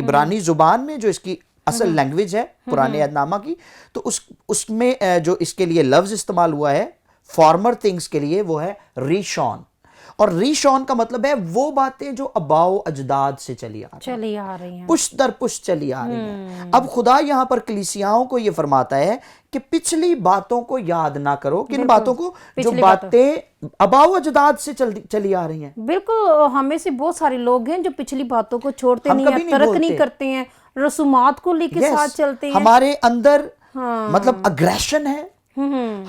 عبرانی زبان میں جو اس کی اصل لینگویج ہے پرانے عہد نامہ کی، تو اس میں جو اس کے لیے لفظ استعمال ہوا ہے فارمر تھنگس کے لیے، وہ ہے ریشون. اور ریشون کا مطلب ہے وہ باتیں جو آباؤ اجداد سے چلی آ رہی ہیں، پشت در پشت چلی آ رہی ہیں. اب خدا یہاں پر کلیسیاؤں کو یہ فرماتا ہے کہ پچھلی باتوں کو یاد نہ کرو. کن باتوں کو؟ جو باتیں آباؤ اجداد سے چلی آ رہی ہیں. بالکل. ہمیں سے بہت سارے لوگ ہیں جو پچھلی باتوں کو چھوڑتے نہیں ہیں، ترک نہیں کرتے ہیں، رسومات کو لے کے ساتھ چلتے ہیں. ہمارے اندر مطلب اگریشن ہے،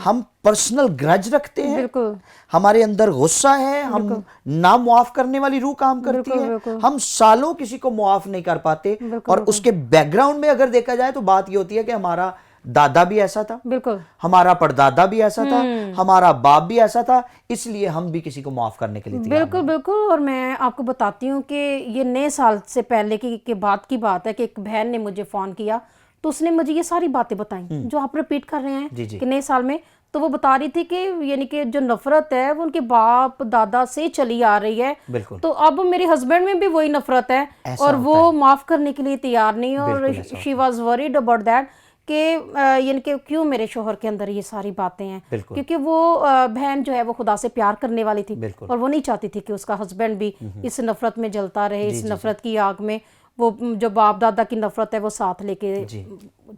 ہم پرسنل گرج رکھتے ہیں، ہمارے اندر غصہ ہے، ہم نا معاف کرنے والی روح کام کرتی ہے، ہم سالوں کسی کو معاف نہیں کر پاتے. اور اس کے بیک گراؤنڈ میں اگر دیکھا جائے تو بات یہ ہوتی ہے کہ ہمارا دادا بھی ایسا تھا، ہمارا پردادا بھی ایسا تھا، ہمارا باپ بھی ایسا تھا، اس لیے ہم بھی کسی کو معاف کرنے کے لیے تیار نہیں. بالکل. اور میں آپ کو بتاتی ہوں کہ یہ نئے سال سے پہلے کی بات ہے کہ ایک بہن نے مجھے فون کیا تو اس نے مجھے یہ ساری باتیں بتائیں جو آپ ریپیٹ کر رہے ہیں کہ نئے سال میں. تو وہ بتا رہی تھی کہ یعنی کہ جو نفرت ہے وہ ان کے باپ دادا سے چلی آ رہی ہے. تو اب میرے ہسبینڈ میں بھی وہی نفرت ہے اور وہ معاف کرنے کے لیے تیار نہیں ہے. اور she was word about that کہ یعنی کہ کیوں میرے شوہر کے اندر یہ ساری باتیں ہیں، کیونکہ وہ بہن جو ہے وہ خدا سے پیار کرنے والی تھی اور وہ نہیں چاہتی تھی کہ اس کا ہسبینڈ بھی اس نفرت میں جلتا رہے، اس نفرت کی آگ میں وہ جو باپ دادا کی نفرت ہے وہ ساتھ لے کے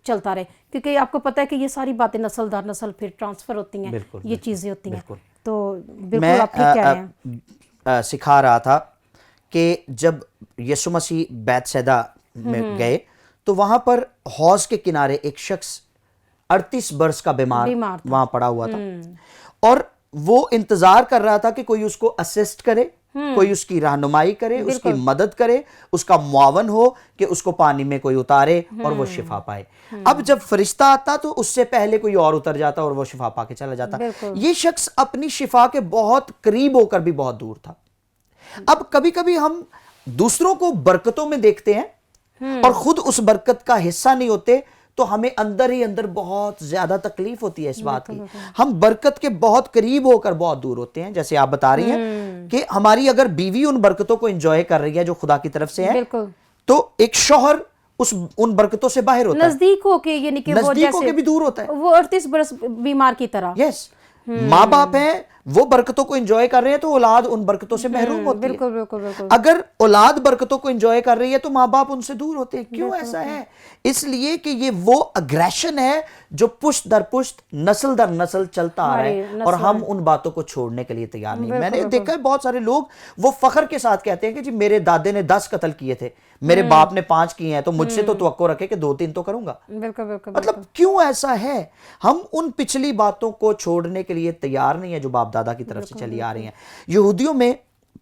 چلتا رہے. کیونکہ آپ کو پتہ ہے کہ یہ ساری باتیں نسل در نسل پھر ٹرانسفر ہوتی ہیں، یہ چیزیں ہوتی ہیں. تو بالکل آپ ٹھیک کہہ رہے ہیں. سکھا رہا تھا کہ جب یسوع مسیح بیت سیدا میں گئے تو وہاں پر حوض کے کنارے ایک شخص 38 برس کا بیمار وہاں پڑا ہوا تھا اور وہ انتظار کر رہا تھا کہ کوئی اس کو اسسٹ کرے، کوئی اس کی رہنمائی کرے، اس کی مدد کرے، اس کا معاون ہو کہ اس کو پانی میں کوئی اتارے اور وہ شفا پائے. اب جب فرشتہ آتا تو اس سے پہلے کوئی اور اتر جاتا اور وہ شفا پا کے چلا جاتا. یہ شخص اپنی شفا کے بہت قریب ہو کر بھی بہت دور تھا. اب کبھی کبھی ہم دوسروں کو برکتوں میں دیکھتے ہیں اور خود اس برکت کا حصہ نہیں ہوتے تو ہمیں اندر ہی اندر بہت زیادہ تکلیف ہوتی ہے اس بات کی. ہم برکت کے بہت قریب ہو کر بہت دور ہوتے ہیں. جیسے آپ بتا رہی ہیں کہ ہماری اگر بیوی ان برکتوں کو انجوائے کر رہی ہے جو خدا کی طرف سے ہے تو ایک شوہر ان برکتوں سے باہر ہوتا ہے، نزدیک ہو کے، یعنی کہ نزدیک ہو کے بھی دور ہوتا ہے. وہ 38 برس بیمار کی طرح. یس، ماں باپ ہیں وہ برکتوں کو انجوائے کر رہے ہیں تو اولاد ان برکتوں سے محروم ہوتی ہے. بالکل. اگر اولاد برکتوں کو انجوائے کر رہی ہے تو ماں باپ ان سے دور ہوتے ہیں. کیوں ایسا ہے؟ اس لیے کہ یہ وہ اگریشن ہے جو پشت در پشت نسل در نسل چلتا آ رہا ہے اور ہم ان باتوں کو چھوڑنے کے لیے تیار نہیں. میں نے دیکھا ہے بہت سارے لوگ وہ فخر کے ساتھ کہتے ہیں کہ جی میرے دادے نے 10 قتل کیے تھے، میرے باپ نے 5 کیے ہیں، تو مجھ سے تو توقع رکھے کہ 2-3 تو کروں گا. مطلب کیوں ایسا ہے؟ ہم ان پچھلی باتوں کو چھوڑنے کے لیے تیار نہیں ہے جو باپ دادا کی طرف سے چلی آ رہی ہیں. یہودیوں میں،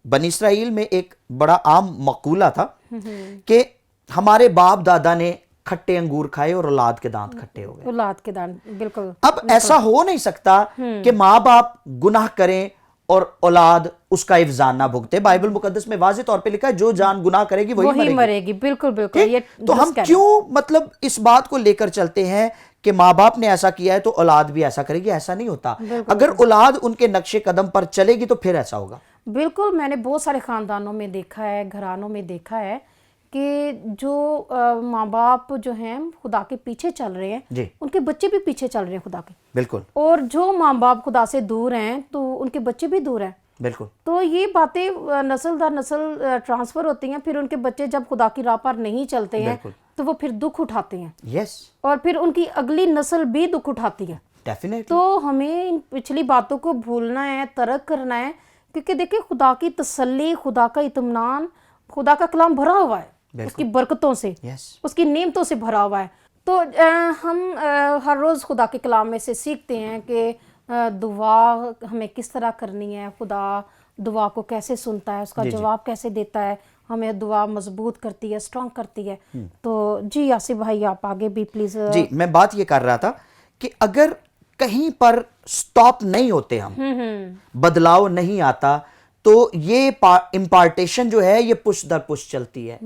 بنی اسرائیل میں ایک بڑا عام مقولہ تھا کہ ہمارے باپ دادا نے کھٹے انگور کھائے اور اولاد کے دانت کھٹے ہو گئے. اولاد کے دانت، بالکل. اب ایسا ہو نہیں سکتا کہ ماں باپ گناہ کریں اور اولاد اس کا افزان نہ بھگتے. بائبل مقدس میں واضح طور پہ لکھا ہے جو جان گناہ کرے گی وہی مرے گی. بالکل. تو ہم کیوں مطلب اس بات کو لے کر چلتے ہیں کہ ماں باپ نے ایسا کیا ہے تو اولاد بھی ایسا کرے گی؟ ایسا نہیں ہوتا. اگر اولاد ان کے نقش قدم پر چلے گی تو پھر ایسا ہوگا. بالکل. میں نے بہت سارے خاندانوں میں دیکھا ہے، گھرانوں میں دیکھا ہے کہ جو ماں باپ جو ہیں خدا کے پیچھے چل رہے ہیں ان کے بچے بھی پیچھے چل رہے ہیں خدا کے. بالکل. اور جو ماں باپ خدا سے دور ہیں تو ان کے بچے بھی دور ہیں. بالکل. تو یہ باتیں نسل در نسل ٹرانسفر ہوتی ہیں. پھر ان کے بچے جب خدا کی راہ پر نہیں چلتے ہیں تو وہ پھر دکھ اٹھاتے ہیں. یس. اور پھر ان کی اگلی نسل بھی دکھ اٹھاتی ہے. ڈیفینیٹلی. تو ہمیں ان پچھلی باتوں کو بھولنا ہے، ترک کرنا ہے، کیونکہ دیکھیں خدا کی تسلی، خدا کا اطمینان، خدا کا کلام بھرا ہوا ہے اس کی برکتوں سے، اس کی نعمتوں سے بھرا ہوا ہے. تو ہم ہر روز خدا کے کلام میں سے سیکھتے ہیں کہ دعا ہمیں کس طرح کرنی ہے، خدا دعا کو کیسے سنتا ہے، اس کا جواب کیسے دیتا ہے، ہمیں دعا مضبوط کرتی ہے، سٹرونگ کرتی ہے. تو جی آصف بھائی آپ آگے بھی پلیز. جی میں بات یہ کر رہا تھا کہ اگر کہیں پر سٹاپ نہیں ہوتے، ہم بدلاؤ نہیں آتا تو یہ امپارٹیشن جو ہے یہ پشت در پشت چلتی ہے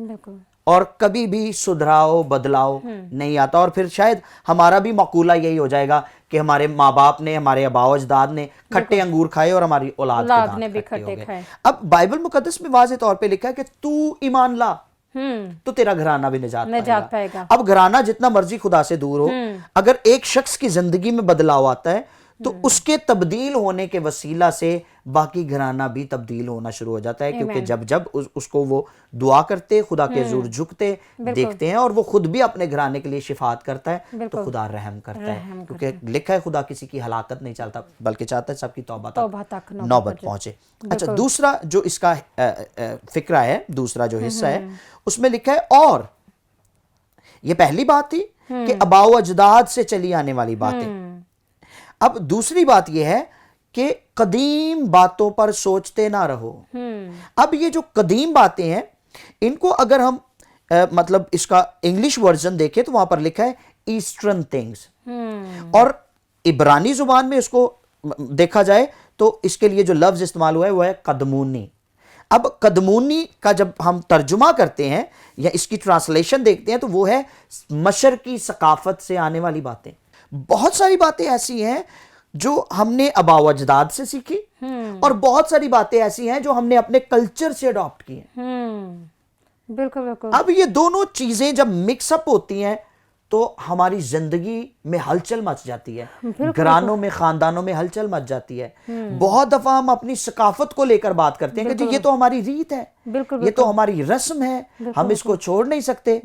اور کبھی بھی سدھراؤ بدلاؤ نہیں آتا. اور پھر شاید ہمارا بھی مقولہ یہی ہو جائے گا کہ ہمارے ماں باپ نے، ہمارے آباء و اجداد نے کھٹے انگور کھائے اور ہماری اولاد کے دانت کھٹے ہو گئے. اب بائبل مقدس میں واضح طور پہ لکھا ہے کہ تو ایمان لا تو تیرا گھرانہ بھی نجات پائے گا. اب گھرانہ جتنا مرضی خدا سے دور ہو، اگر ایک شخص کی زندگی میں بدلاؤ آتا ہے تو اس کے تبدیل ہونے کے وسیلہ سے باقی گھرانہ بھی تبدیل ہونا شروع ہو جاتا ہے، کیونکہ جب اس کو وہ دعا کرتے، خدا کے حضور جھکتے دیکھتے ہیں اور وہ خود بھی اپنے گھرانے کے لیے شفاعت کرتا ہے، تو خدا رحم کرتا ہے، کیونکہ لکھا ہے خدا کسی کی ہلاکت نہیں چاہتا بلکہ چاہتا ہے سب کی توبہ تک نوبت پہنچے. اچھا، دوسرا جو اس کا فکرہ ہے، دوسرا جو حصہ ہے، اس میں لکھا ہے اور یہ پہلی بات تھی کہ آباء و اجداد سے چلی آنے والی باتیں. اب دوسری بات یہ ہے کہ قدیم باتوں پر سوچتے نہ رہو. اب یہ جو قدیم باتیں ہیں ان کو اگر ہم مطلب اس کا انگلش ورژن دیکھیں تو وہاں پر لکھا ہے ایسٹرن تھنگز، اور عبرانی زبان میں اس کو دیکھا جائے تو اس کے لیے جو لفظ استعمال ہوا ہے وہ ہے قدمونی. اب قدمونی کا جب ہم ترجمہ کرتے ہیں یا اس کی ٹرانسلیشن دیکھتے ہیں تو وہ ہے مشرقی ثقافت سے آنے والی باتیں. بہت ساری باتیں ایسی ہیں جو ہم نے آباء و اجداد سے سیکھی، اور بہت ساری باتیں ایسی ہیں جو ہم نے اپنے کلچر سے اڈاپٹ کی ہیں. بالکل بالکل. اب یہ دونوں چیزیں جب مکس اپ ہوتی ہیں تو ہماری زندگی میں ہلچل مچ جاتی ہے، گھرانوں میں، خاندانوں میں ہلچل مچ جاتی ہے. بہت دفعہ ہم اپنی ثقافت کو لے کر بات کرتے ہیں کہ جی یہ تو ہماری ریت ہے، یہ تو ہماری رسم ہے، ہم اس کو چھوڑ نہیں سکتے.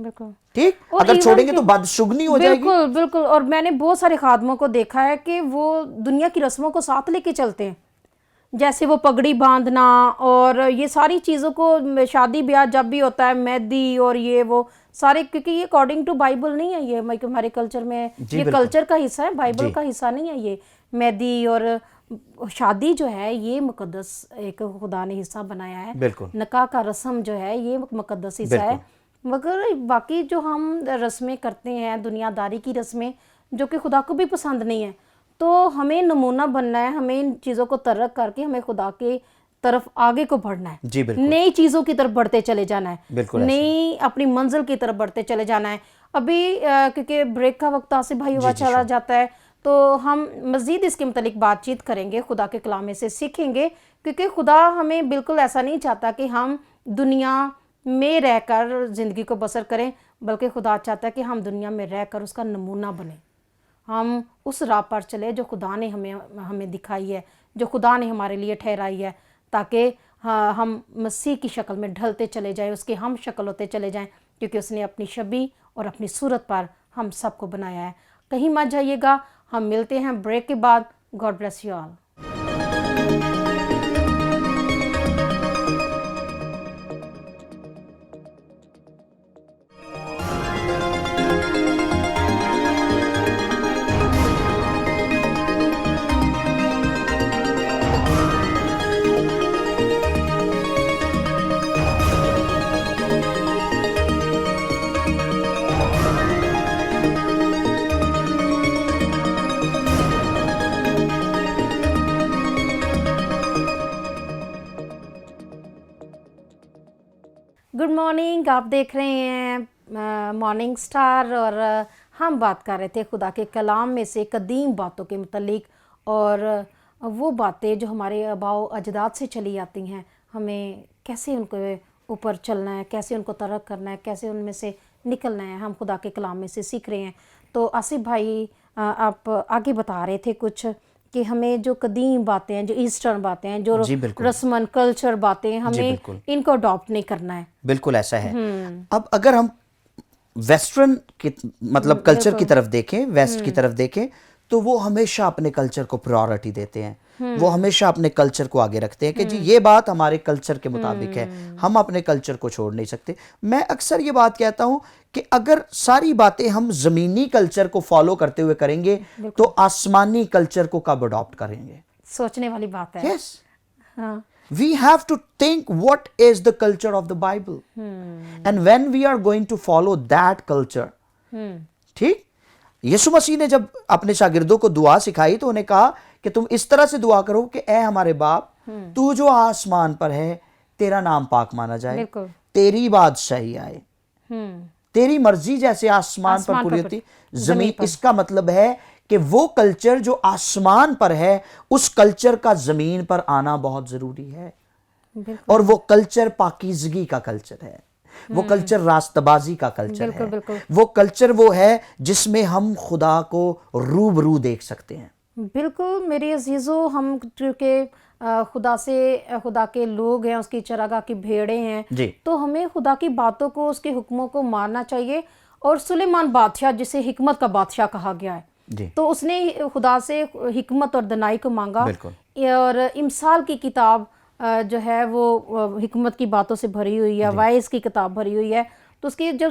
ٹھیک، اگر چھوڑیں گے تو بدشگنی ہو جائے گی. بالکل بالکل. اور میں نے بہت سارے خادموں کو دیکھا ہے کہ وہ دنیا کی رسموں کو ساتھ لے کے چلتے ہیں، جیسے وہ پگڑی باندھنا اور یہ ساری چیزوں کو، شادی بیاہ جب بھی ہوتا ہے، مہندی اور یہ وہ سارے، کیونکہ یہ اکارڈنگ ٹو بائبل نہیں ہے، یہ ہمارے کلچر میں یہ کلچر کا حصہ ہے، بائبل کا حصہ نہیں ہے. یہ مہندی اور شادی جو ہے یہ مقدس ایک خدا نے حصہ بنایا ہے. نکاح کا رسم جو ہے یہ مقدس حصہ ہے. مگر باقی جو ہم رسمیں کرتے ہیں، دنیا داری کی رسمیں جو کہ خدا کو بھی پسند نہیں ہے، تو ہمیں نمونہ بننا ہے، ہمیں ان چیزوں کو ترک کر کے ہمیں خدا کی طرف آگے کو بڑھنا ہے، نئی چیزوں کی طرف بڑھتے چلے جانا ہے، نئی اپنی منزل کی طرف بڑھتے چلے جانا ہے. ابھی کیونکہ بریک کا وقت آصف بھائی ہوا چلا جاتا ہے تو ہم مزید اس کے متعلق بات چیت کریں گے، خدا کے کلام میں سے سیکھیں گے، کیونکہ خدا ہمیں بالکل ایسا نہیں چاہتا کہ ہم دنیا میں رہ کر زندگی کو بسر کریں، بلکہ خدا چاہتا ہے کہ ہم دنیا میں رہ کر اس کا نمونہ بنیں. ہم اس راہ پر چلے جو خدا نے ہمیں دکھائی ہے، جو خدا نے ہمارے لیے ٹھہرائی ہے، تاکہ ہم مسیح کی شکل میں ڈھلتے چلے جائیں، اس کے ہم شکل ہوتے چلے جائیں، کیونکہ اس نے اپنی شبیہ اور اپنی صورت پر ہم سب کو بنایا ہے. کہیں مت جائیے گا، ہم ملتے ہیں بریک کے بعد. God bless you all. Good morning. آپ دیکھ رہے ہیں مارننگ سٹار، اور ہم بات کر رہے تھے خدا کے کلام میں سے قدیم باتوں کے متعلق، اور وہ باتیں جو ہمارے آباء و اجداد سے چلی آتی ہیں، ہمیں کیسے ان کے اوپر چلنا ہے، کیسے ان کو ترک کرنا ہے، کیسے ان میں سے نکلنا ہے، ہم خدا کے کلام میں سے سیکھ رہے ہیں. تو آصف بھائی آپ آگے بتا رہے تھے کچھ کہ ہمیں جو قدیم باتیں ہیں، جو ایسٹرن باتیں ہیں، جو رسمن کلچر باتیں ہیں، ہمیں ان کو اڈاپٹ نہیں کرنا ہے. بالکل ایسا ہے. اب اگر ہم ویسٹرن کی مطلب کلچر کی طرف دیکھیں، ویسٹ کی طرف دیکھیں، تو وہ ہمیشہ اپنے کلچر کو پرائورٹی دیتے ہیں، وہ ہمیشہ اپنے کلچر کو آگے رکھتے ہیں کہ جی یہ بات ہمارے کلچر کے مطابق ہے، ہم اپنے کلچر کو چھوڑ نہیں سکتے. میں اکثر یہ بات کہتا ہوں کہ اگر ساری باتیں ہم زمینی کلچر کو فالو کرتے ہوئے کریں گے تو آسمانی کلچر کو کب اڈاپٹ کریں گے؟ سوچنے والی بات ہے. یس، we have to think what is the culture of the Bible, and when we are going to follow that culture. ٹھیک، یسوع مسیح نے جب اپنے شاگردوں کو دعا سکھائی تو انہیں کہا کہ تم اس طرح سے دعا کرو کہ اے ہمارے باپ، تو جو آسمان پر ہے، تیرا نام پاک مانا جائے، تیری بادشاہی آئے، تیری مرضی جیسے آسمان پر پوری ہوتی زمین. اس کا مطلب ہے کہ وہ کلچر جو آسمان پر ہے، اس کلچر کا زمین پر آنا بہت ضروری ہے، اور وہ کلچر پاکیزگی کا کلچر ہے، وہ کلچر راستہ بازی کا کلچر بالکل، بالکل۔ ہے، وہ کلچر وہ ہے جس میں ہم خدا کو روبرو دیکھ سکتے ہیں۔ بالکل میری عزیزو، ہم چونکہ خدا کے لوگ ہیں، اس کی چراگاہ کی بھیڑیں ہیں، جی تو ہمیں خدا کی باتوں کو، اس کے حکموں کو ماننا چاہیے۔ اور سلیمان بادشاہ، جسے حکمت کا بادشاہ کہا گیا ہے، جی تو اس نے خدا سے حکمت اور دانائی کو مانگا، بالکل اور امثال کی کتاب جو ہے وہ حکمت کی باتوں سے بھری ہوئی ہے، وائز کی کتاب بھری ہوئی ہے۔ تو اس کی جو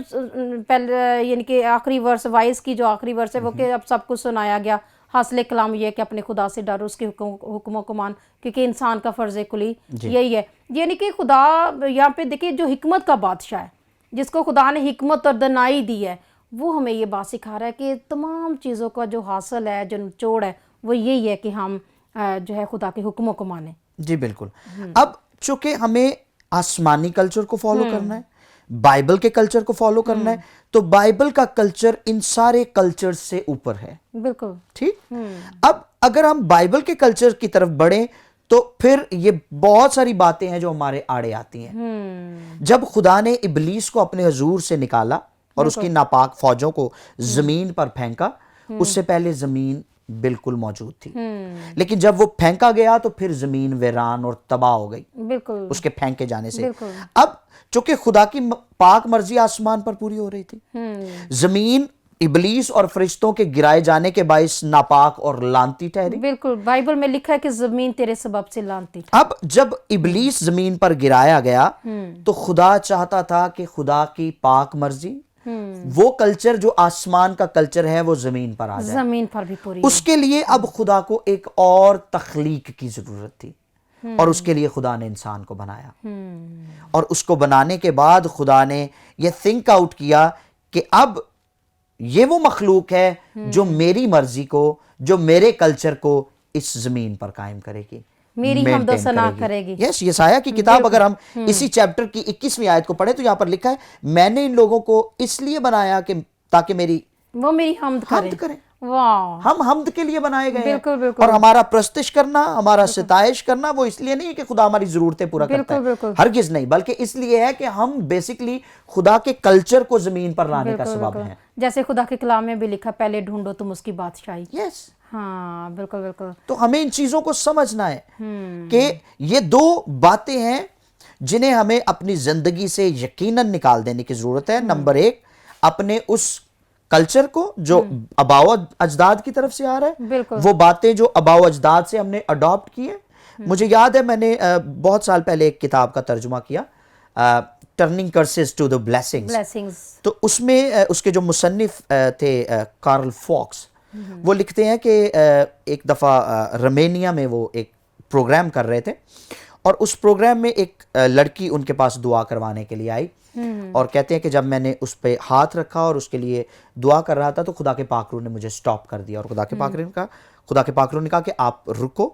پہلے یعنی کہ آخری ورس، وائز کی جو آخری ورس ہے وہ کہ اب سب کچھ سنایا گیا، حاصل کلام یہ ہے کہ اپنے خدا سے ڈر، اس کے حکموں کو مان، کیونکہ انسان کا فرض کلی یہی ہے۔ یعنی کہ خدا یہاں پہ دیکھیں جو حکمت کا بادشاہ ہے، جس کو خدا نے حکمت اور دانائی دی ہے، وہ ہمیں یہ بات سکھا رہا ہے کہ تمام چیزوں کا جو حاصل ہے، جو نچوڑ ہے، وہ یہی ہے کہ ہم جو ہے خدا کے حکموں کو مانیں۔ جی بالکل۔ اب چونکہ ہمیں آسمانی کلچر کو فالو کرنا ہے، بائبل کے کلچر کو فالو کرنا ہے، تو بائبل کا کلچر ان سارے کلچر سے اوپر ہے، بالکل ٹھیک۔ اب اگر ہم بائبل کے کلچر کی طرف بڑھیں تو پھر یہ بہت ساری باتیں ہیں جو ہمارے آڑے آتی ہیں۔ جب خدا نے ابلیس کو اپنے حضور سے نکالا اور اس کی ناپاک فوجوں کو زمین پر پھینکا، اس سے پہلے زمین بالکل موجود تھی، لیکن جب وہ پھینکا گیا تو پھر زمین ویران اور تباہ ہو گئی بالکل اس کے پھینکے جانے سے۔ بالکل۔ اب چونکہ خدا کی پاک مرضی آسمان پر پوری ہو رہی تھی، زمین ابلیس اور فرشتوں کے گرائے جانے کے باعث ناپاک اور لعنتی ٹھہری۔ بالکل، بائبل میں لکھا ہے کہ زمین تیرے سبب سے لعنتی۔ اب جب ابلیس زمین پر گرایا گیا تو خدا چاہتا تھا کہ خدا کی پاک مرضی، وہ کلچر جو آسمان کا کلچر ہے، وہ زمین پر آ جائے۔ زمین پر بھی پوری اس کے لیے اب خدا کو ایک اور تخلیق کی ضرورت تھی، اور اس کے لیے خدا نے انسان کو بنایا، اور اس کو بنانے کے بعد خدا نے یہ تھنک آؤٹ کیا کہ اب یہ وہ مخلوق ہے جو میری مرضی کو، جو میرے کلچر کو اس زمین پر قائم کرے گی، میری حمد و ثنا کرے گی۔ یس، یسایہ کی کتاب اگر ہم اسی چیپٹر کی 21ویں آیت کو پڑھیں تو یہاں پر لکھا ہے، میں نے ان لوگوں کو اس لیے بنایا کہ تاکہ وہ میری حمد کریں۔ واہ، ہم حمد کے لیے بنائے گئے ہیں، بالکل بالکل۔ اور ہمارا پرستش کرنا، ہمارا ستائش کرنا، وہ اس لیے نہیں کہ خدا ہماری ضرورتیں پورا کرتا ہے، بالکل۔ ہرگز نہیں، بلکہ اس لیے ہے کہ ہم بیسیکلی خدا کے کلچر کو زمین پر لانے کا سبب ہیں۔ جیسے خدا کے کلام میں بھی لکھا، پہلے ڈھونڈو تم اس کی بادشاہی۔ یس، ہاں بالکل بالکل۔ تو ہمیں ان چیزوں کو سمجھنا ہے کہ یہ دو باتیں ہیں جنہیں ہمیں اپنی زندگی سے یقیناً نکال دینے کی ضرورت ہے۔ نمبر ایک، اپنے اس کلچر کو جو آباؤ اجداد کی طرف سے آ رہا ہے، بالکل۔ وہ باتیں جو آباؤ اجداد سے ہم نے اڈاپٹ کی ہیں۔ مجھے یاد ہے میں نے بہت سال پہلے ایک کتاب کا ترجمہ کیا، turning curses to the blessings, تو اس میں اس کے جو مصنف تھے کارل فاکس، وہ لکھتے ہیں کہ ایک دفعہ رومینیا میں وہ ایک پروگرام کر رہے تھے، اور اس پروگرام میں ایک لڑکی ان کے پاس دعا کروانے کے لیے آئی، اور کہتے ہیں کہ جب میں نے اس پہ ہاتھ رکھا اور اس کے لیے دعا کر رہا تھا تو خدا کے پاک روح نے مجھے سٹاپ کر دیا، اور خدا کے پاک روح نے کہا کہ آپ رکو،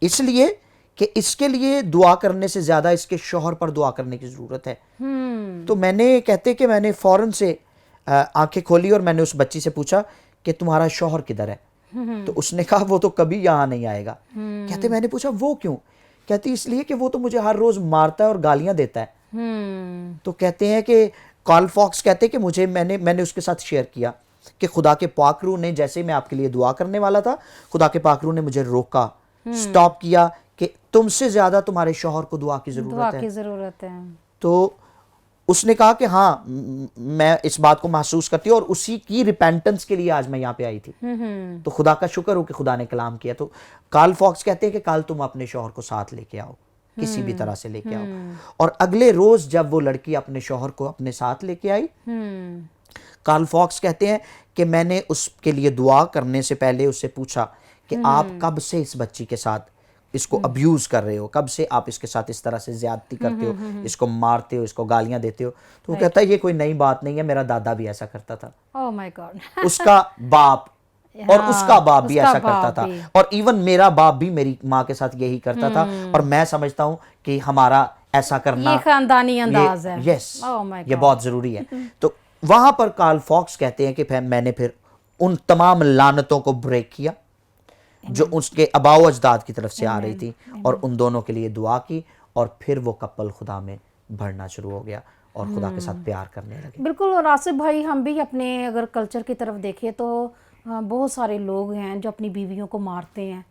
اس لیے کہ اس کے لیے دعا کرنے سے زیادہ اس کے شوہر پر دعا کرنے کی ضرورت ہے۔ تو میں نے فوراً سے آنکھیں کھولی اور میں نے اس بچی سے پوچھا کہ تمہارا شوہر کدھر ہے؟ تو اس نے کہا وہ تو کبھی یہاں نہیں آئے گا۔ کہتے میں نے پوچھا وہ کیوں؟ کہتی اس لیے کہ وہ تو مجھے ہر روز مارتا ہے اور گالیاں دیتا ہے۔ تو کہتے ہیں کہ کارل فاکس کہتے ہیں کہ میں نے اس کے ساتھ شیئر کیا کہ خدا کے پاک روح نے، جیسے میں آپ کے لیے دعا کرنے والا تھا، خدا کے پاک روح نے مجھے روکا، سٹاپ کیا کہ تم سے زیادہ تمہارے شوہر کو دعا کی ضرورت ہے۔ تو اس نے کہا کہ ہاں میں اس بات کو محسوس کرتی ہوں، اور اسی کی ریپینٹنس کے لیے آج میں یہاں پہ آئی تھی۔ تو خدا کا شکر ہو کہ خدا نے کلام کیا۔ تو کارل فاکس کہتے ہیں کہ کل تم اپنے شوہر کو ساتھ لے کے آؤ، کسی بھی طرح سے لے کے آؤ۔ اور اگلے روز جب وہ لڑکی اپنے شوہر کو اپنے ساتھ لے کے آئی، کارل فاکس کہتے ہیں کہ میں نے اس کے لیے دعا کرنے سے پہلے اس سے پوچھا کہ آپ کب سے اس بچی کے ساتھ اس کو ابیوز کر رہے ہو، کب سے آپ اس کے ساتھ اس طرح سے زیادتی کرتے ہو، اس کو مارتے ہو، اس کو گالیاں دیتے ہو؟ تو وہ کہتا ہے یہ کوئی نئی بات نہیں ہے، میرا دادا بھی ایسا کرتا تھا، اوہ مائی گاڈ، اس کا باپ اور اس کا باپ بھی ایسا کرتا تھا، اور ایون میرا باپ بھی میری ماں کے ساتھ یہی کرتا تھا، اور میں سمجھتا ہوں کہ ہمارا ایسا کرنا یہ خاندانی انداز ہے۔ یس، یہ بہت ضروری ہے۔ تو وہاں پر کارل فاکس کہتے ہیں کہ میں نے پھر ان تمام لعنتوں کو بریک کیا جو اس کے آباؤ اجداد کی طرف سے آ رہی تھی، اور ان دونوں کے لیے دعا کی، اور پھر وہ کپل خدا میں بڑھنا شروع ہو گیا اور خدا کے ساتھ پیار کرنے لگے. بالکل. اور آصف بھائی ہم بھی اپنے اگر کلچر کی طرف دیکھیں تو بہت سارے لوگ ہیں جو اپنی بیویوں کو مارتے ہیں,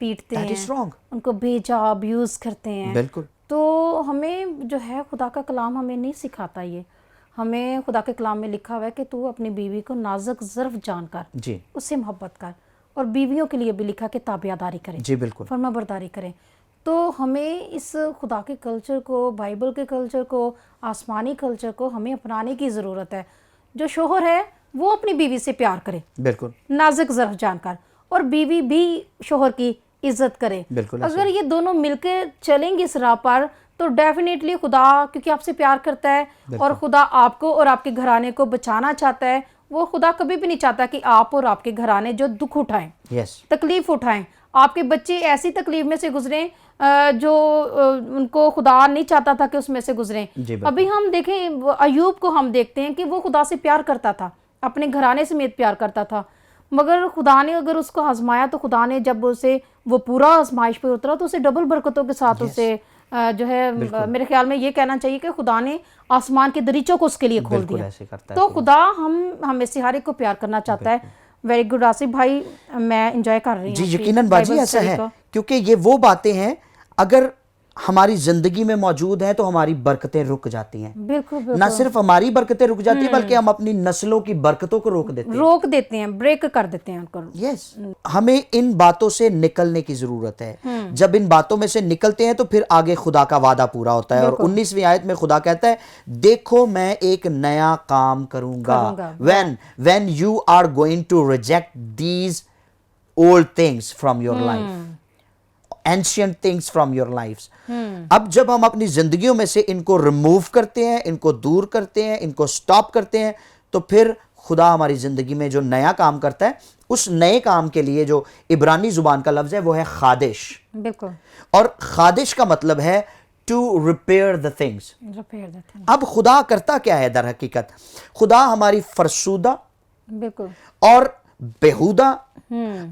پیٹتے That ہیں, is wrong. ان کو بھیجا ابیوز کرتے ہیں. بالکل. تو ہمیں جو ہے خدا کا کلام ہمیں نہیں سکھاتا یہ. ہمیں خدا کے کلام میں لکھا ہوا ہے کہ تو اپنی بیوی کو نازک ظرف جان کر جی اس سے محبت کر, اور بیویوں کے لیے بھی لکھا کہ تابعہ داری کریں, جی بالکل. فرما برداری کریں. تو ہمیں اس خدا کے کلچر کو, بائبل کے کلچر کو, آسمانی کلچر کو ہمیں اپنانے کی ضرورت ہے. جو شوہر ہے وہ اپنی بیوی سے پیار کرے بالکل. نازک ظرف جان کر, اور بیوی بھی شوہر کی عزت کرے. بالکل. اگر یہ دونوں مل کے چلیں گے اس راہ پر تو ڈیفینیٹلی خدا کیونکہ آپ سے پیار کرتا ہے اور خدا آپ کو اور آپ کے گھرانے کو بچانا چاہتا ہے. وہ خدا کبھی بھی نہیں چاہتا کہ آپ اور آپ کے گھرانے جو دکھ اٹھائیں, تکلیف اٹھائیں, آپ کے بچے ایسی تکلیف میں سے گزریں جو ان کو خدا نہیں چاہتا تھا کہ اس میں سے گزریں. ابھی ہم دیکھیں ایوب کو ہم دیکھتے ہیں کہ وہ خدا سے پیار کرتا تھا, اپنے گھرانے سمیت پیار کرتا تھا, مگر خدا نے اگر اس کو آزمایا تو خدا نے جب اسے وہ پورا آزمائش پہ اترا تو اسے ڈبل برکتوں کے ساتھ اسے جو ہے میرے خیال میں یہ کہنا چاہیے کہ خدا نے آسمان کے دریچوں کو اس کے لیے کھول دیا. تو خدا ہمیں سے ہر ایک کو پیار کرنا چاہتا ہے. ویری گڈ آصف بھائی, میں انجوائے کر رہی ہوں. جی یقیناً باجی ایسا ہے, کیونکہ یہ وہ باتیں ہیں اگر ہماری زندگی میں موجود ہیں تو ہماری برکتیں رک جاتی ہیں. بالکل. نہ صرف ہماری برکتیں رک جاتی ہیں بلکہ ہم اپنی نسلوں کی برکتوں کو روک دیتے ہیں, بریک کر دیتے ہیں ان کو. یس, ہمیں ان باتوں سے نکلنے کی ضرورت ہے. جب ان باتوں میں سے نکلتے ہیں تو پھر آگے خدا کا وعدہ پورا ہوتا ہے. اور 19ویں آیت میں خدا کہتا ہے دیکھو میں ایک نیا کام کروں گا. when you are going to reject these old things from your life, ancient things from your lives. اب جب ہم اپنی زندگیوں میں سے ان کو ریموو کرتے ہیں, ان کو دور کرتے ہیں, ان کو سٹاپ کرتے ہیں, تو پھر خدا ہماری زندگی میں جو نیا کام کرتا ہے, اس نئے کام کے لیے جو عبرانی زبان کا لفظ ہے وہ ہے خادش. بالکل. اور خادش کا مطلب ہے to repair the things. اب خدا کرتا کیا ہے در حقیقت؟ خدا ہماری فرسودہ بالکل اور بیہودہ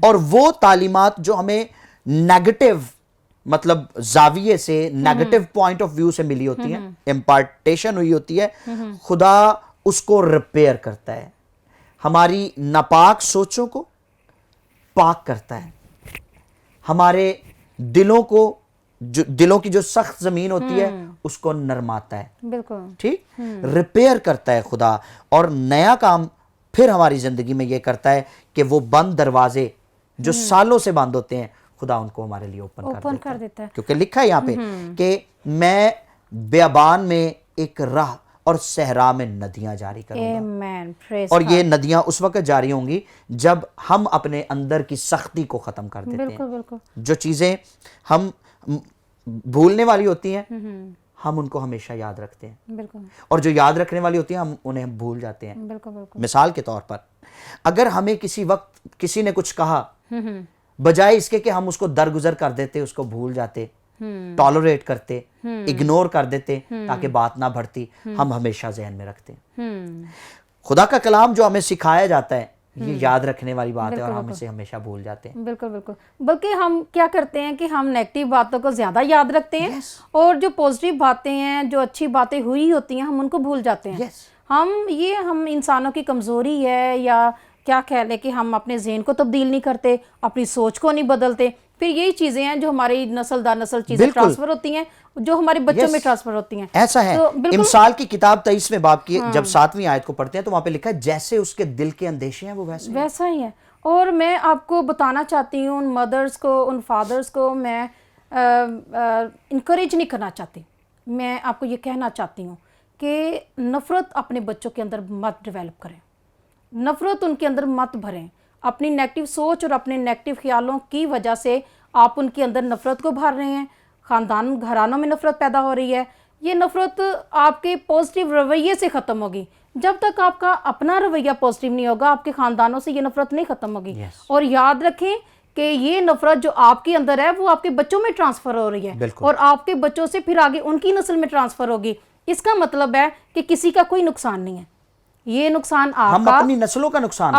اور وہ تعلیمات جو ہمیں نیگیٹو مطلب زاویے سے, نیگیٹو پوائنٹ آف ویو سے ملی ہوتی ہیں, امپارٹیشن ہوئی ہوتی ہے, خدا اس کو ریپیئر کرتا ہے. ہماری ناپاک سوچوں کو پاک کرتا ہے, ہمارے دلوں کی جو سخت زمین ہوتی ہے اس کو نرماتا ہے. بالکل ٹھیک, ریپیئر کرتا ہے خدا. اور نیا کام پھر ہماری زندگی میں یہ کرتا ہے کہ وہ بند دروازے جو سالوں سے بند ہوتے ہیں خدا ان کو ہمارے لیے اوپن کر دیتا ہے. کیونکہ لکھا ہے یہاں پہ کہ میں بیابان میں ایک راہ اور صحرا میں ندیاں جاری کروں گا. اور یہ ندیاں اس وقت جاری ہوں گی جب ہم اپنے اندر کی سختی کو ختم کر دیتے ہیں. جو چیزیں ہم بھولنے والی ہوتی ہیں ہم ان کو ہمیشہ یاد رکھتے ہیں, اور جو یاد رکھنے والی ہوتی ہیں ہم انہیں بھول جاتے ہیں. مثال کے طور پر اگر ہمیں کسی وقت کسی نے کچھ کہا, بجائے اس کے کہ ہم اس کو درگزر کر دیتے, اس کو بھول جاتے, ٹالریٹ کرتے, اگنور کر دیتے تاکہ بات نہ بڑھتی, ہم ہمیشہ ذہن میں رکھتے ہیں. خدا کا کلام جو ہمیں سکھایا جاتا ہے یہ یاد رکھنے والی بات ہے, اور ہم اسے ہمیشہ بھول جاتے ہیں. بالکل. بلکہ ہم کیا کرتے ہیں کہ ہم نیگیٹو باتوں کو زیادہ یاد رکھتے ہیں, اور جو پازیٹیو باتیں ہیں, جو اچھی باتیں ہوئی ہوتی ہیں, ہم ان کو بھول جاتے ہیں. ہم انسانوں کی کمزوری ہے, یا کیا کہہ لیں کہ ہم اپنے ذہن کو تبدیل نہیں کرتے, اپنی سوچ کو نہیں بدلتے. پھر یہی چیزیں ہیں جو ہماری نسل در نسل چیزیں ٹرانسفر ہوتی ہیں, جو ہمارے بچوں میں ٹرانسفر ہوتی ہیں. ایسا ہے. امثال کی کتاب 23ویں باب کی جب 7ویں آیت کو پڑھتے ہیں تو وہاں پہ لکھا ہے جیسے اس کے دل کے اندیشے ہیں وہ ویسا ہی ہے. اور میں آپ کو بتانا چاہتی ہوں, ان مدرز کو, ان فادرز کو میں انکریج نہیں کرنا چاہتی. میں آپ کو یہ کہنا چاہتی ہوں کہ نفرت اپنے بچوں کے اندر مت ڈیولپ کریں, نفرت ان کے اندر مت بھریں. اپنی نیگیٹو سوچ اور اپنے نیگیٹو خیالوں کی وجہ سے آپ ان کے اندر نفرت کو بھر رہے ہیں. خاندان گھرانوں میں نفرت پیدا ہو رہی ہے. یہ نفرت آپ کے پازیٹیو رویے سے ختم ہوگی. جب تک آپ کا اپنا رویہ پازیٹیو نہیں ہوگا, آپ کے خاندانوں سے یہ نفرت نہیں ختم ہوگی. اور یاد رکھیں کہ یہ نفرت جو آپ کے اندر ہے وہ آپ کے بچوں میں ٹرانسفر ہو رہی ہے, اور آپ کے بچوں سے پھر آگے ان کی نسل میں ٹرانسفر ہوگی. اس کا مطلب ہے کہ کسی کا کوئی نقصان نہیں ہے, یہ نقصان آپ کا اپنی نسلوں کا نقصان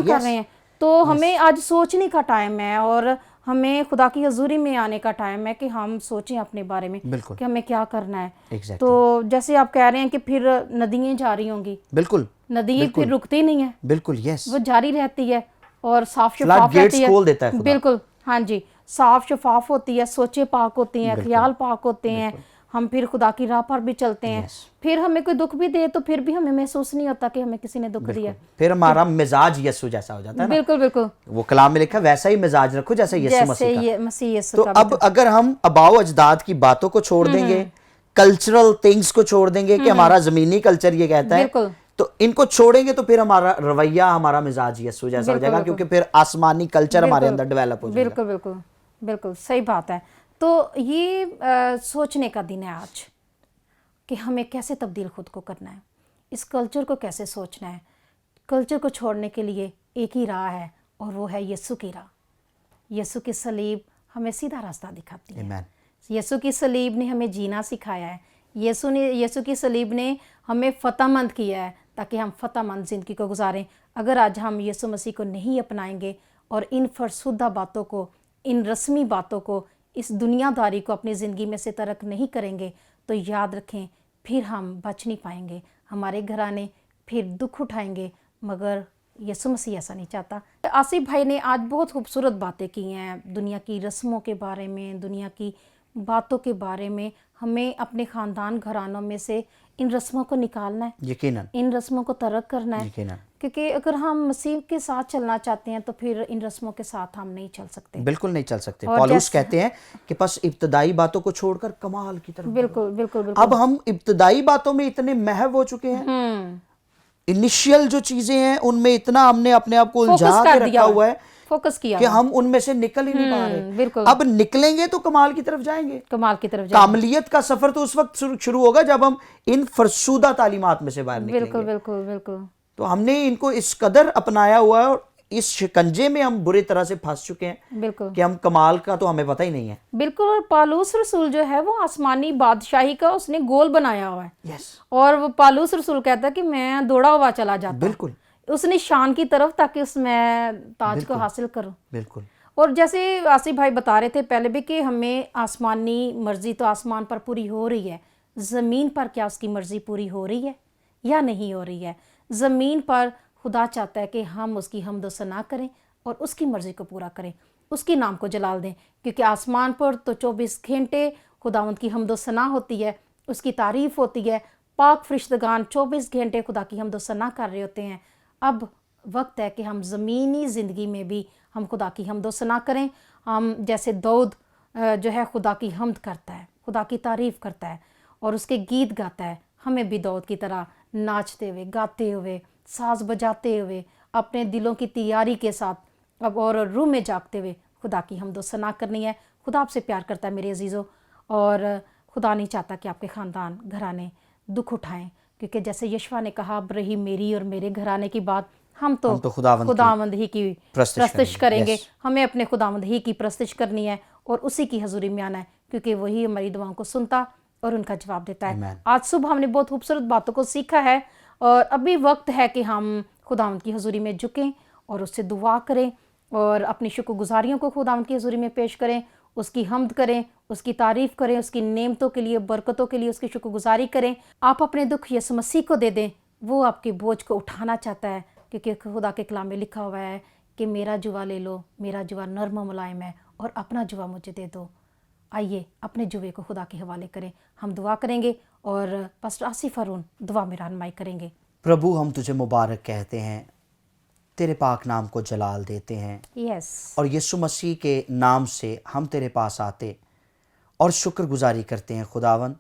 کر رہے ہیں. تو ہمیں آج سوچنے کا ٹائم ہے, اور ہمیں خدا کی حضوری میں آنے کا ٹائم ہے کہ ہم سوچیں اپنے بارے میں بالکل کہ ہمیں کیا کرنا ہے. ایگزیکٹلی تو جیسے آپ کہہ رہے ہیں کہ پھر ندییں جاری ہوں گی, بالکل ندی پھر رکتی نہیں ہے, بالکل یس وہ جاری رہتی ہے اور صاف فلڈ شفاف گیٹس رہتی ہے. کھول دیتا ہے خدا. بالکل ہاں جی, صاف شفاف ہوتی ہے, سوچیں پاک ہوتی ہیں, خیال پاک ہوتے ہیں, ہم پھر خدا کی راہ پر بھی چلتے ہیں. پھر ہمیں کوئی دکھ بھی دے تو پھر بھی ہمیں محسوس نہیں ہوتا کہ ہمیں کسی نے دکھ دیا. پھر ہمارا مزاج یسوع جیسا ہو جاتا ہے نا. بالکل بالکل, وہ کلام میں لکھا ویسا ہی مزاج رکھو جیسا یسوع جیسے مسیح کا. یہ مسیح یسوع تو کا بھی اب اگر ہم آباء و اجداد کی باتوں کو چھوڑ دیں گے, کلچرل تھنگس کو چھوڑ دیں گے کہ ہمارا زمینی کلچر یہ کہتا ہے, بالکل تو ان کو چھوڑیں گے تو پھر ہمارا رویہ, ہمارا مزاج یسوع جیسا ہو جائے گا, کیونکہ پھر آسمانی کلچر ہمارے اندر ڈیولپ ہو جائے گا. بالکل بالکل بالکل صحیح بات ہے. تو یہ سوچنے کا دن ہے آج کہ ہمیں کیسے تبدیل خود کو کرنا ہے, اس کلچر کو کیسے سوچنا ہے. کلچر کو چھوڑنے کے لیے ایک ہی راہ ہے اور وہ ہے یسوع کی راہ. یسوع کی صلیب ہمیں سیدھا راستہ دکھاتی ہے. Amen. یسوع کی صلیب نے ہمیں جینا سکھایا ہے. یسوع کی صلیب نے ہمیں فتح مند کیا ہے تاکہ ہم فتح مند زندگی کو گزاریں. اگر آج ہم یسوع مسیح کو نہیں اپنائیں گے اور ان فرسودہ باتوں کو, ان رسمی باتوں کو, اس دنیا داری کو اپنی زندگی میں سے ترک نہیں کریں گے تو یاد رکھیں پھر ہم بچ نہیں پائیں گے. ہمارے گھرانے پھر دکھ اٹھائیں گے, مگر یسوع مسیح ایسا نہیں چاہتا. آصف بھائی نے آج بہت خوبصورت باتیں کی ہیں دنیا کی رسموں کے بارے میں, دنیا کی باتوں کے بارے میں. ہمیں اپنے خاندان گھرانوں میں سے ان رسموں کو نکالنا ہے, یقیناً ان رسموں کو ترک کرنا ہے, یقیناً کیونکہ اگر ہم مسیح کے ساتھ چلنا چاہتے ہیں تو پھر ان رسموں کے ساتھ ہم نہیں چل سکتے. بالکل نہیں چل سکتے. اور پالوس کہتے ہیں کہ بس ابتدائی باتوں کو چھوڑ کر کمال کی طرف. بالکل بالکل بالکل. اب ہم ابتدائی باتوں میں اتنے محو ہو چکے ہیں, انیشیل جو چیزیں ہیں ان میں اتنا ہم نے اپنے آپ کو الجھا کے رکھا ہوا ہے فوکس کیا کہ ہم ان میں سے نکل ہی نہیں پا رہے. بالکل اب نکلیں گے تو کمال کی طرف جائیں گے. کمال کی طرف جائیں. کاملیت کا سفر تو اس وقت شروع ہوگا جب ہم ان فرسودہ تعلیمات میں سے باہر نکلیں بالکل گے. بالکل بالکل. تو ہم نے ان کو اس قدر اپنایا ہوا ہے اور اس شکنجے میں ہم برے طرح سے پھنس چکے ہیں بالکل کہ ہم کمال کا تو ہمیں پتہ ہی نہیں ہے. بالکل. اور پالوس رسول جو ہے وہ آسمانی بادشاہی کا اس نے گول بنایا ہوا ہے. یس اور وہ پالوس رسول کہتا ہے کہ میں دوڑا ہوا چلا جاتا. بالکل اس نے شان کی طرف تاکہ اس میں تاج کو حاصل کروں. بالکل. اور جیسے آصف بھائی بتا رہے تھے پہلے بھی کہ ہمیں آسمانی مرضی تو آسمان پر پوری ہو رہی ہے, زمین پر کیا اس کی مرضی پوری ہو رہی ہے یا نہیں ہو رہی ہے. زمین پر خدا چاہتا ہے کہ ہم اس کی حمد و ثنا کریں اور اس کی مرضی کو پورا کریں, اس کی نام کو جلال دیں, کیونکہ آسمان پر تو 24 گھنٹے خداوند کی حمد و ثنا ہوتی ہے, اس کی تعریف ہوتی ہے. پاک فرشتگان 24 گھنٹے خدا کی حمد و ثنا کر رہے ہوتے ہیں. اب وقت ہے کہ ہم زمینی زندگی میں بھی ہم خدا کی حمد و ثنا کریں. ہم جیسے داؤد جو ہے خدا کی حمد کرتا ہے, خدا کی تعریف کرتا ہے اور اس کے گیت گاتا ہے. ہمیں بھی داؤد کی طرح ناچتے ہوئے, گاتے ہوئے, ساز بجاتے ہوئے, اپنے دلوں کی تیاری کے ساتھ اب اور روح میں جاگتے ہوئے خدا کی حمد و ثنا کرنی ہے. خدا آپ سے پیار کرتا ہے میرے عزیزوں, اور خدا نہیں چاہتا کہ آپ کے خاندان گھرانے دکھ اٹھائیں, کیونکہ جیسے یشوع نے کہا اب رہی میری اور میرے گھرانے کی بات, ہم تو خداوند ہی کی پرستش کریں گے. ہمیں اپنے خداوند ہی کی پرستش کرنی ہے اور اسی کی حضوری میں آنا ہے, کیونکہ وہی ہماری دعاؤں کو سنتا اور ان کا جواب دیتا ہے. آج صبح ہم نے بہت خوبصورت باتوں کو سیکھا ہے اور ابھی وقت ہے کہ ہم خداوند کی حضوری میں جھکیں اور اس سے دعا کریں اور اپنی شکر گزاریوں کو خداوند کی حضوری میں پیش کریں, اس کی حمد کریں, اس کی تعریف کریں, اس کی نعمتوں کے لیے, برکتوں کے لیے اس کی شکر گزاری کریں. آپ اپنے دکھ یسوع مسیح کو دے دیں, وہ آپ کے بوجھ کو اٹھانا چاہتا ہے, کیونکہ خدا کے کلام میں لکھا ہوا ہے کہ میرا جوا لے لو, میرا جوا نرم و ملائم ہے اور اپنا جوا مجھے دے دو. آئیے اپنے جوے کو خدا کے حوالے کریں. ہم دعا کریں گے اور پاسٹر آصف ہارون دعا میں رہنمائی کریں گے. پربھو ہم تجھے مبارک کہتے ہیں, تیرے پاک نام کو جلال دیتے ہیں. یس. اور یسوع مسیح کے نام سے ہم تیرے پاس آتے اور شکر گزاری کرتے ہیں خداوند,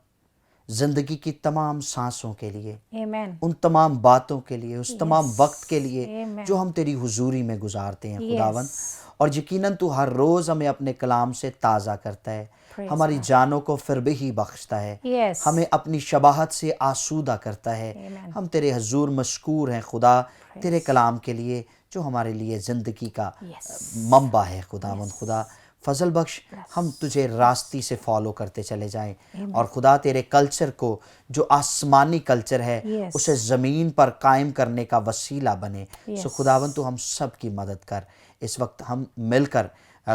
زندگی کی تمام سانسوں کے لیے, آمین. ان تمام باتوں کے لیے, اس تمام وقت کے لیے Amen. جو ہم تیری حضوری میں گزارتے ہیں خداوند. اور یقیناً تو ہر روز ہمیں اپنے کلام سے تازہ کرتا ہے, ہماری جانوں کو فربہی بخشتا ہے, Yes. ہمیں اپنی شباہت سے آسودہ کرتا ہے. ہم تیرے حضور مشکور ہیں خدا, تیرے کلام کے لیے جو ہمارے لیے زندگی کا منبع ہے خداوند. خدا فضل بخش, ہم تجھے راستی سے فالو کرتے چلے جائیں اور خدا تیرے کلچر کو جو آسمانی کلچر ہے اسے زمین پر قائم کرنے کا وسیلہ بنے. سو خداوند تو ہم سب کی مدد کر. اس وقت ہم مل کر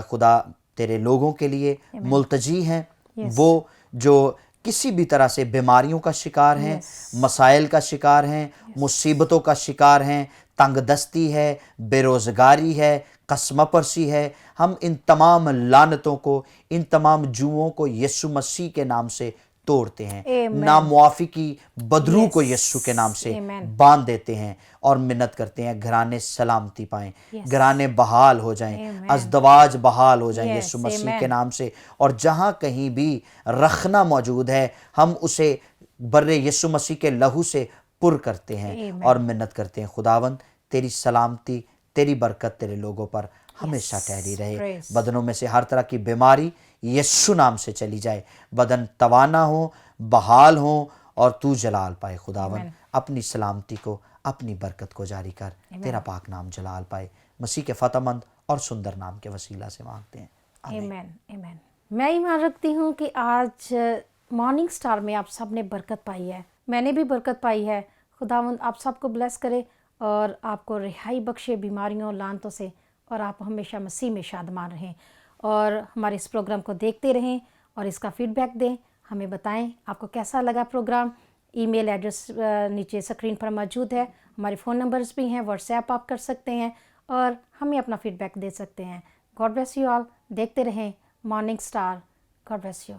خدا تیرے لوگوں کے لیے ملتجی ہیں، وہ جو کسی بھی طرح سے بیماریوں کا شکار ہیں، مسائل کا شکار ہیں، مصیبتوں کا شکار ہیں، تنگ دستی ہے، بے روزگاری ہے، قسم پرسی ہے، ہم ان تمام لعنتوں کو، ان تمام جوؤں کو یسوع مسیح کے نام سے توڑتے ہیں، ناموافقی بدرو کو یسوع کے نام سے باندھ دیتے ہیں اور منت کرتے ہیں گھرانے سلامتی پائیں، گھرانے بحال ہو جائیں، ازدواج بحال ہو جائیں یسوع مسیح کے نام سے، اور جہاں کہیں بھی رخنا موجود ہے ہم اسے بر یسوع مسیح کے لہو سے پر کرتے ہیں اور منت کرتے ہیں خداوند تیری سلامتی، تیری برکت تیرے لوگوں پر ہمیشہ ٹھہری رہے، بدنوں میں سے ہر طرح کی بیماری یسوع نام سے چلی جائے، بدن توانا ہو، بحال ہوں اور تو جلال پائے خداوند، اپنی سلامتی کو، اپنی برکت کو جاری کر، تیرا پاک نام جلال پائے، مسیح کے فتح مند اور سندر نام کے وسیلہ سے مانگتے ہیں، آمین آمین۔ میں ایمان رکھتی ہوں کہ آج مارننگ سٹار میں آپ سب نے برکت پائی ہے، میں نے بھی برکت پائی ہے، خداوند آپ سب کو بلیس کرے اور آپ کو رہائی بخشے بیماریوں لعنتوں سے، اور آپ ہمیشہ مسیح میں شادمان رہیں، اور ہمارے اس پروگرام کو دیکھتے رہیں اور اس کا فیڈ بیک دیں، ہمیں بتائیں آپ کو کیسا لگا پروگرام۔ ای میل ایڈریس نیچے اسکرین پر موجود ہے، ہمارے فون نمبرز بھی ہیں، واٹس ایپ آپ کر سکتے ہیں اور ہمیں اپنا فیڈ بیک دے سکتے ہیں۔ گاڈ بلیس یو آل، دیکھتے رہیں morning star, God bless you.